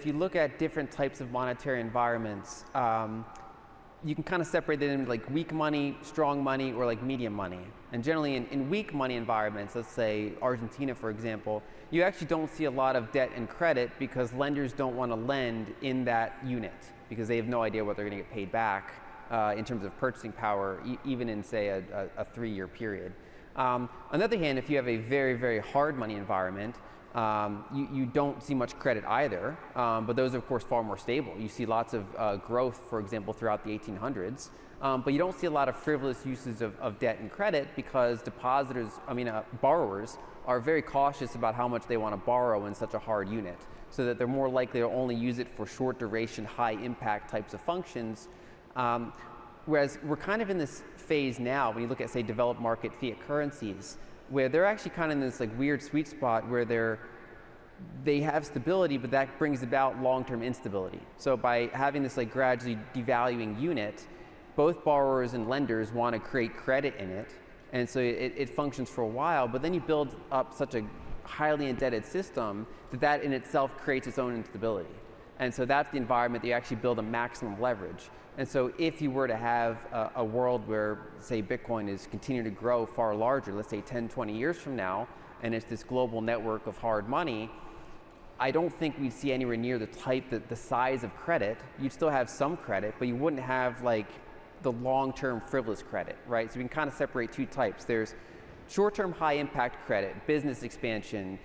if you look at different types of monetary environments, you can kind of separate it into like weak money, strong money, or like medium money. And generally in weak money environments, let's say Argentina, for example, you actually don't see a lot of debt and credit because lenders don't want to lend in that unit because they have no idea what they're going to get paid back in terms of purchasing power, even in, say, a 3-year period. On the other hand, if you have a very, very hard money environment, you don't see much credit either, but those are of course far more stable. You see lots of growth, for example, throughout the 1800s, but you don't see a lot of frivolous uses of debt and credit because borrowers are very cautious about how much they want to borrow in such a hard unit, so that they're more likely to only use it for short duration, high impact types of functions. Whereas we're kind of in this phase now, when you look at, say, developed market fiat currencies, where they're actually kind of in this like weird sweet spot where they have stability, but that brings about long-term instability. So by having this like gradually devaluing unit, both borrowers and lenders want to create credit in it, and so it functions for a while, but then you build up such a highly indebted system that in itself creates its own instability. And so that's the environment that you actually build a maximum leverage. And so if you were to have a world where, say, Bitcoin is continuing to grow far larger, let's say 10, 20 years from now, and it's this global network of hard money, I don't think we'd see anywhere near the size of credit. You'd still have some credit, but you wouldn't have like the long-term frivolous credit, right? So we can kind of separate two types. There's short-term high-impact credit, business expansion,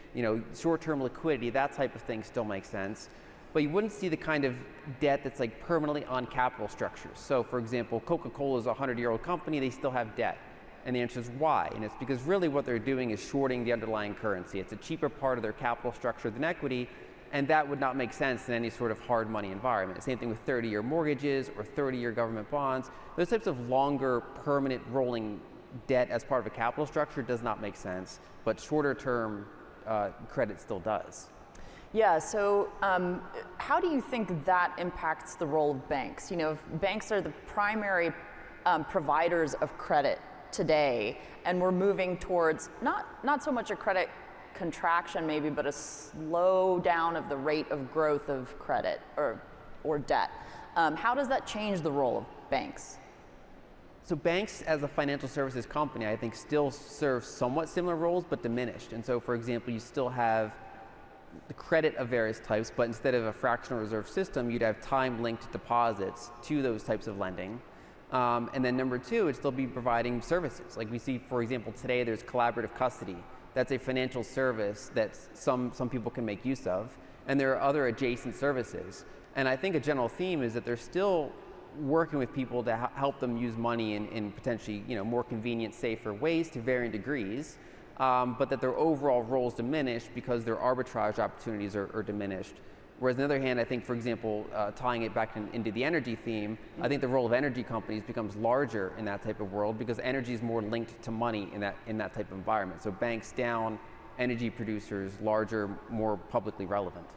short-term liquidity, that type of thing still makes sense. But you wouldn't see the kind of debt that's like permanently on capital structures. So for example, Coca-Cola is a 100-year-old company, they still have debt. And the answer is why? And it's because really what they're doing is shorting the underlying currency. It's a cheaper part of their capital structure than equity, and that would not make sense in any sort of hard money environment. Same thing with 30-year mortgages or 30-year government bonds. Those types of longer, permanent rolling debt as part of a capital structure does not make sense, but shorter term credit still does. Yeah, so how do you think that impacts the role of banks? If banks are the primary providers of credit today, and we're moving towards not so much a credit contraction maybe, but a slow down of the rate of growth of credit or debt. How does that change the role of banks? So banks as a financial services company, I think, still serve somewhat similar roles, but diminished. And so, for example, you still have the credit of various types, but instead of a fractional reserve system, you'd have time-linked deposits to those types of lending. And then number two, it'd still be providing services. Like we see, for example, today there's collaborative custody. That's a financial service that some people can make use of. And there are other adjacent services. And I think a general theme is that they're still working with people to help them use money in potentially more convenient, safer ways to varying degrees. But that their overall roles diminish because their arbitrage opportunities are diminished. Whereas on the other hand, I think, for example, tying it back into the energy theme, I think the role of energy companies becomes larger in that type of world because energy is more linked to money in that type of environment. So banks down, energy producers larger, more publicly relevant.